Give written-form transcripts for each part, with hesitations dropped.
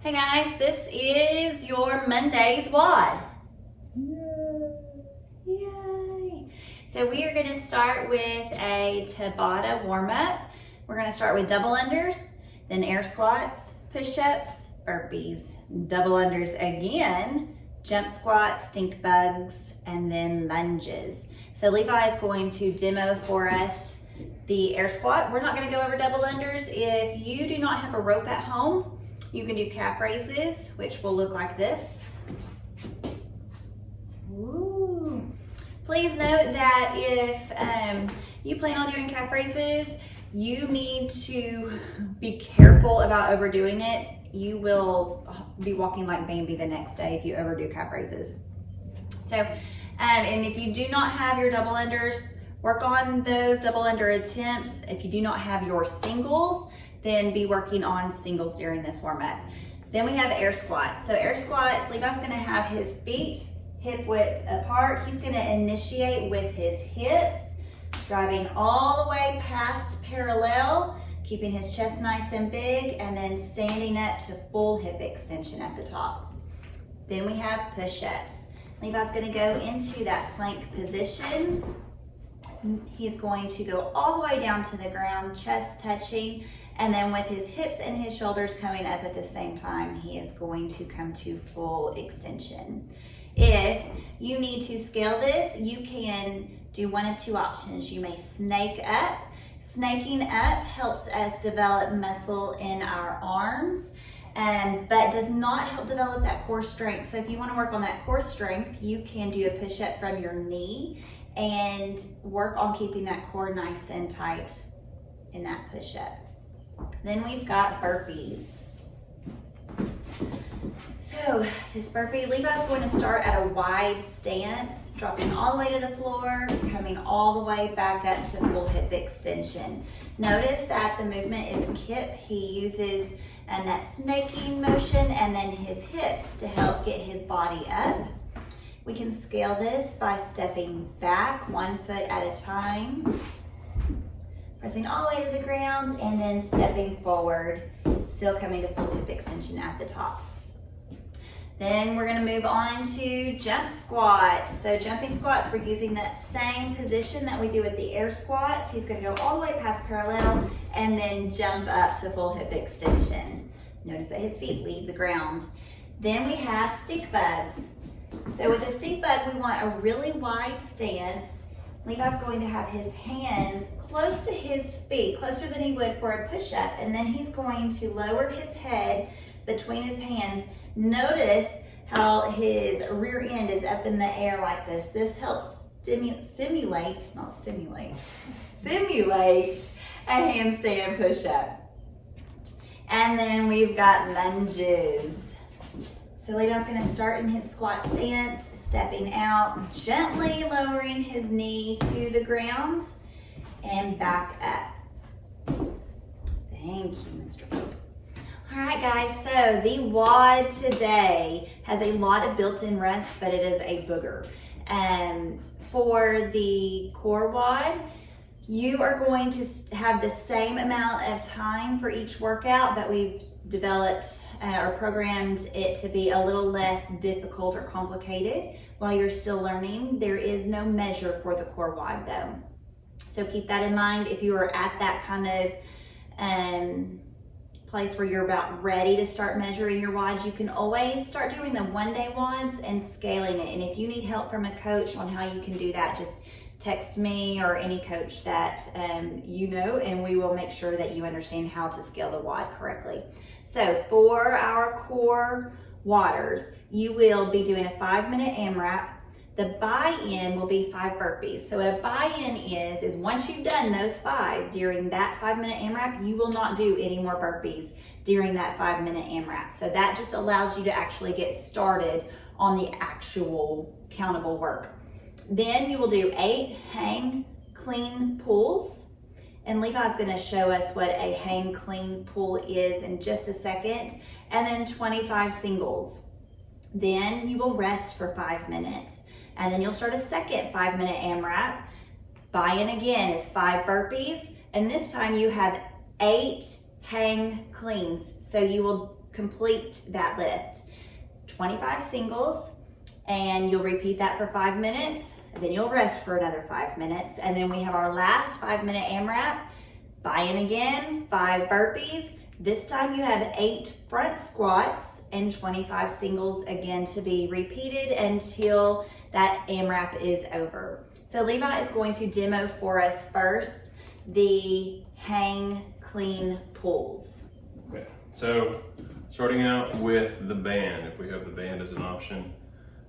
Hey guys, this is your Monday's WOD. Yay! So we are going to start with a Tabata warm-up. We're going to start with double unders, then air squats, push-ups, burpees, double unders again, jump squats, stink bugs, and then lunges. So Levi is going to demo for us the air squat. We're not going to go over double unders. If you do not have a rope at home, you can do calf raises, which will look like this. Ooh. Please note that if you plan on doing calf raises, you need to be careful about overdoing it. You will be walking like Bambi the next day if you overdo calf raises. So, and if you do not have your double unders, work on those double under attempts. If you do not have your singles, then be working on singles during this warm up. Then we have air squats. So air squats, Levi's gonna have his feet hip width apart. He's gonna initiate with his hips, driving all the way past parallel, keeping his chest nice and big, and then standing up to full hip extension at the top. Then we have push-ups. Levi's gonna go into that plank position. He's going to go all the way down to the ground, chest touching, and then with his hips and his shoulders coming up at the same time, he is going to come to full extension. If you need to scale this, you can do one of two options. You may snake up. Snaking up helps us develop muscle in our arms, but does not help develop that core strength. So if you want to work on that core strength, you can do a push-up from your knee and work on keeping that core nice and tight in that push-up. Then we've got burpees. So this burpee, Levi's going to start at a wide stance, dropping all the way to the floor, coming all the way back up to full hip extension. Notice that the movement is a kip. He uses that snaking motion and then his hips to help get his body up. We can scale this by stepping back 1 foot at a time, pressing all the way to the ground, and then stepping forward, still coming to full hip extension at the top. Then we're gonna move on to jump squats. So jumping squats, we're using that same position that we do with the air squats. He's gonna go all the way past parallel and then jump up to full hip extension. Notice that his feet leave the ground. Then we have stink bugs. So with a stink bug, we want a really wide stance. Levi's going to have his hands close to his feet, closer than he would for a push-up, and then he's going to lower his head between his hands. Notice how his rear end is up in the air like this. This helps simulate a handstand push-up. And then we've got lunges. So Levi's gonna start in his squat stance, stepping out, gently lowering his knee to the ground and back up. Thank you, Mr. Pope. All right, guys, so the WOD today has a lot of built-in rest, but it is a booger. For the core WOD, you are going to have the same amount of time for each workout, but we've developed or programmed it to be a little less difficult or complicated while you're still learning. There is no measure for the core WOD though. So keep that in mind. If you are at that kind of place where you're about ready to start measuring your WODs, you can always start doing the 1 day WODs and scaling it. And if you need help from a coach on how you can do that, just text me or any coach that you know, and we will make sure that you understand how to scale the WOD correctly. So for our core WODers, you will be doing a 5-minute AMRAP. The buy-in will be 5 burpees. So what a buy-in is once you've done those 5 during that 5-minute AMRAP, you will not do any more burpees during that 5-minute AMRAP. So that just allows you to actually get started on the actual countable work. Then you will do 8 hang clean pulls. And Levi's gonna show us what a hang clean pull is in just a second. And then 25 singles. Then you will rest for 5 minutes. And then you'll start a second 5-minute AMRAP. Buy-in again is 5 burpees. And this time you have 8 hang cleans. So you will complete that lift. 25 singles, and you'll repeat that for 5 minutes. Then you'll rest for another 5 minutes. And then we have our last 5-minute AMRAP. Buy-in again, 5 burpees. This time you have 8 front squats and 25 singles again to be repeated until that AMRAP is over. So Levi is going to demo for us first the hang clean pulls. Okay, so starting out with the band, if we have the band as an option,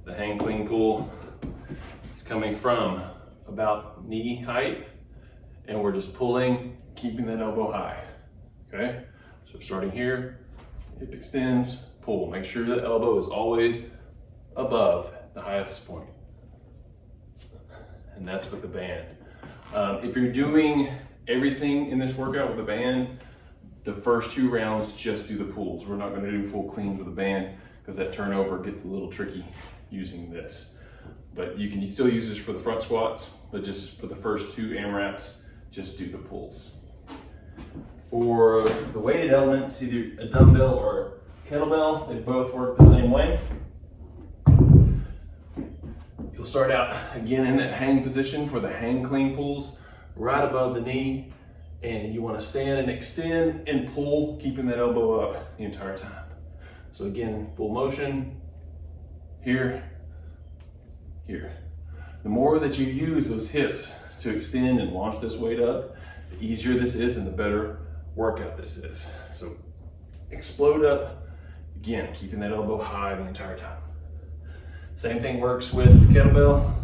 the hang clean pull is coming from about knee height, and we're just pulling, keeping that elbow high, okay? So starting here, hip extends, pull. Make sure that elbow is always above the highest point. And that's with the band. If you're doing everything in this workout with a band, the first 2 rounds just do the pulls. We're not gonna do full cleans with a band because that turnover gets a little tricky using this. But you can still use this for the front squats, but just for the first 2 AMRAPs, just do the pulls. For the weighted elements, either a dumbbell or a kettlebell, they both work the same way. You'll start out again in that hang position for the hang clean pulls, right above the knee, and you want to stand and extend and pull, keeping that elbow up the entire time. So again, full motion, here, here. The more that you use those hips to extend and launch this weight up, the easier this is and the better workout this is. So explode up, again, keeping that elbow high the entire time. Same thing works with the kettlebell.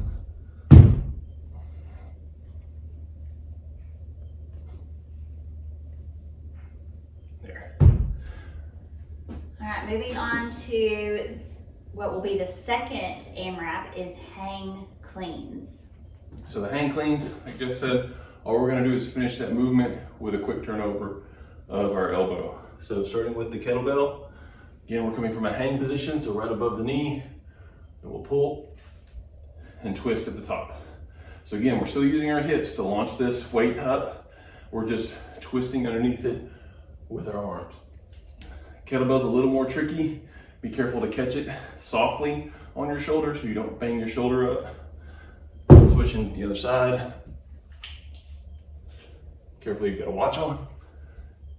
There. All right, moving on to what will be the second AMRAP is hang cleans. So the hang cleans, like I just said, all we're gonna do is finish that movement with a quick turnover of our elbow. So starting with the kettlebell, again, we're coming from a hang position, so right above the knee, and we'll pull and twist at the top. So again, we're still using our hips to launch this weight up. We're just twisting underneath it with our arms. Kettlebell's a little more tricky. Be careful to catch it softly on your shoulder so you don't bang your shoulder up. Switching the other side. Carefully, you gotta watch on,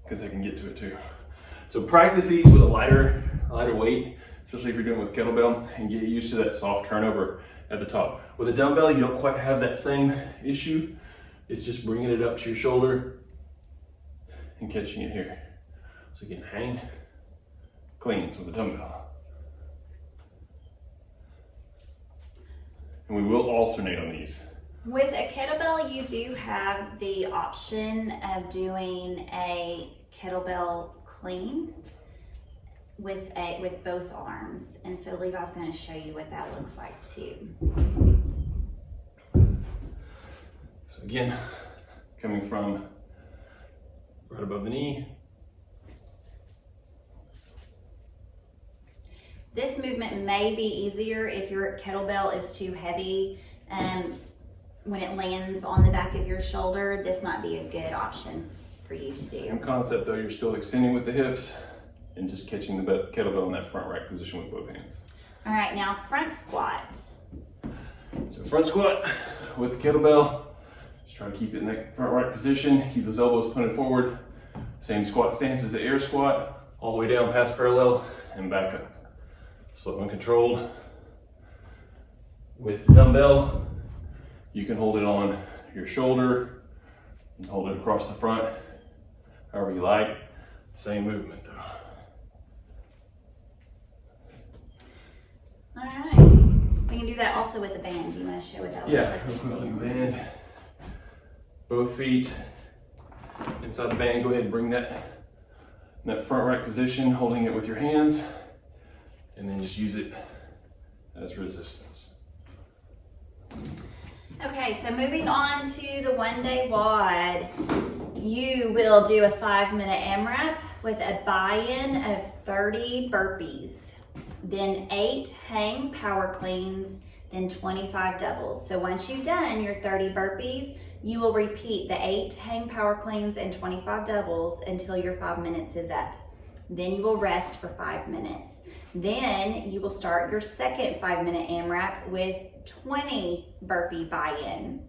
because they can get to it too. So practice these with a lighter weight, especially if you're doing it with kettlebell, and get used to that soft turnover at the top. With a dumbbell, you don't quite have that same issue. It's just bringing it up to your shoulder and catching it here. So again, hang cleans with a dumbbell. And we will alternate on these. With a kettlebell, you do have the option of doing a kettlebell clean with both arms, and so Levi's going to show you what that looks like too. So again, coming from right above the knee. This movement may be easier if your kettlebell is too heavy. When it lands on the back of your shoulder, this might be a good option for you to do. Same concept though, you're still extending with the hips and just catching the kettlebell in that front right position with both hands. All right, now front squat. So front squat with the kettlebell, just try to keep it in that front right position, keep those elbows pointed forward. Same squat stance as the air squat, all the way down past parallel and back up. Slow and controlled. With the dumbbell, you can hold it on your shoulder and hold it across the front, however you like. Same movement though. All right, we can do that also with the band. Do you want to show what that looks like? Yeah, real quick, band. Both feet inside the band. Go ahead and bring that in that front right position, holding it with your hands, and then just use it as resistance. Okay, so moving on to the one-day WOD, you will do a 5-minute AMRAP with a buy-in of 30 burpees, then 8 hang power cleans, then 25 doubles. So once you've done your 30 burpees, you will repeat the 8 hang power cleans and 25 doubles until your 5 minutes is up. Then you will rest for 5 minutes. Then you will start your second 5-minute AMRAP with 20 burpee buy-in.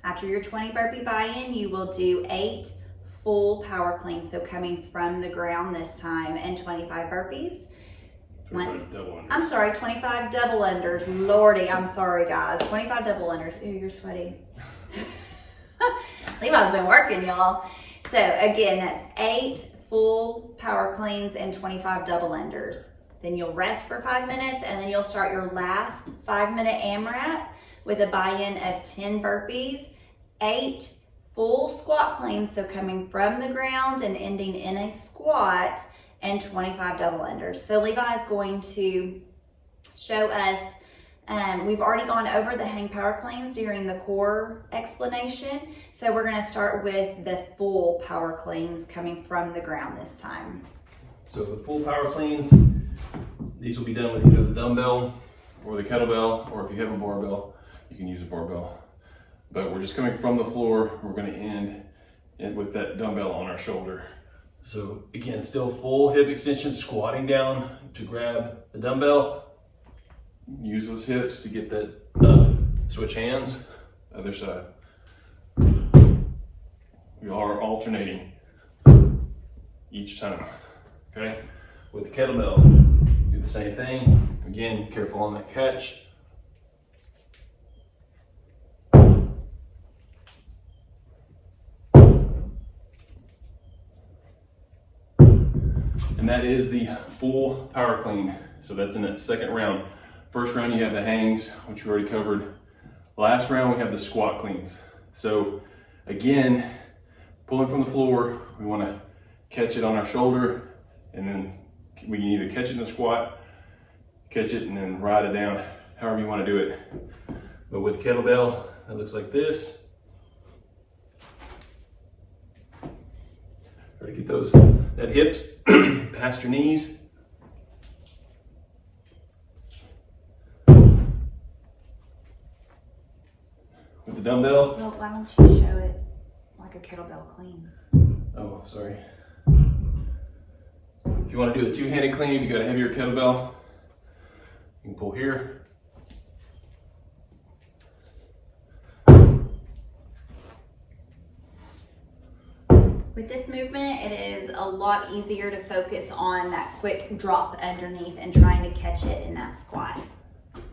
After your 20 burpee buy-in, you will do 8 full power cleans, so coming from the ground this time, and 25 burpees. 25 double unders. I'm sorry, 25 double unders. Lordy, I'm sorry, guys. 25 double unders. Ooh, you're sweaty. Levi's been working, y'all. So again, that's 8 full power cleans and 25 double unders. Then you'll rest for 5 minutes, and then you'll start your last 5-minute AMRAP with a buy-in of 10 burpees, 8 full squat cleans, so coming from the ground and ending in a squat, and 25 double unders. So Levi is going to show us, we've already gone over the hang power cleans during the core explanation. So we're gonna start with the full power cleans coming from the ground this time. So the full power cleans, these will be done with either the dumbbell or the kettlebell, or if you have a barbell, you can use a barbell. But we're just coming from the floor. We're gonna end it with that dumbbell on our shoulder. So again, still full hip extension, squatting down to grab the dumbbell. Use those hips to get that switch hands, other side. We are alternating each time, okay? With the kettlebell, do the same thing. Again, careful on that catch. And that is the full power clean. So that's in that second round. First round you have the hangs, which we already covered. Last round we have the squat cleans. So again, pulling from the floor, we want to catch it on our shoulder, and then we can either catch it in the squat, catch it and then ride it down, however you want to do it. But with kettlebell, it looks like this. Try to get that hips past your knees. With the dumbbell. Well, why don't you show it like a kettlebell clean? Oh, sorry. If you want to do a 2-handed clean, you got a heavier kettlebell, you can pull here. With this movement, it is a lot easier to focus on that quick drop underneath and trying to catch it in that squat.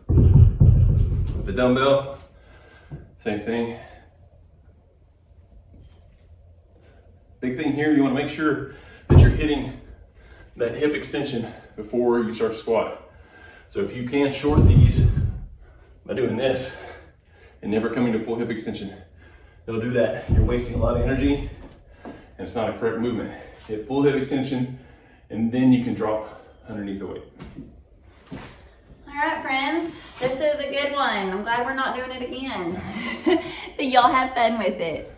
With the dumbbell, same thing. Big thing here, you want to make sure that you're hitting that hip extension before you start to squat. So if you can short these by doing this and never coming to full hip extension, it'll do that. You're wasting a lot of energy and it's not a correct movement. Hit full hip extension and then you can drop underneath the weight. All right, friends, this is a good one. I'm glad we're not doing it again. But y'all have fun with it.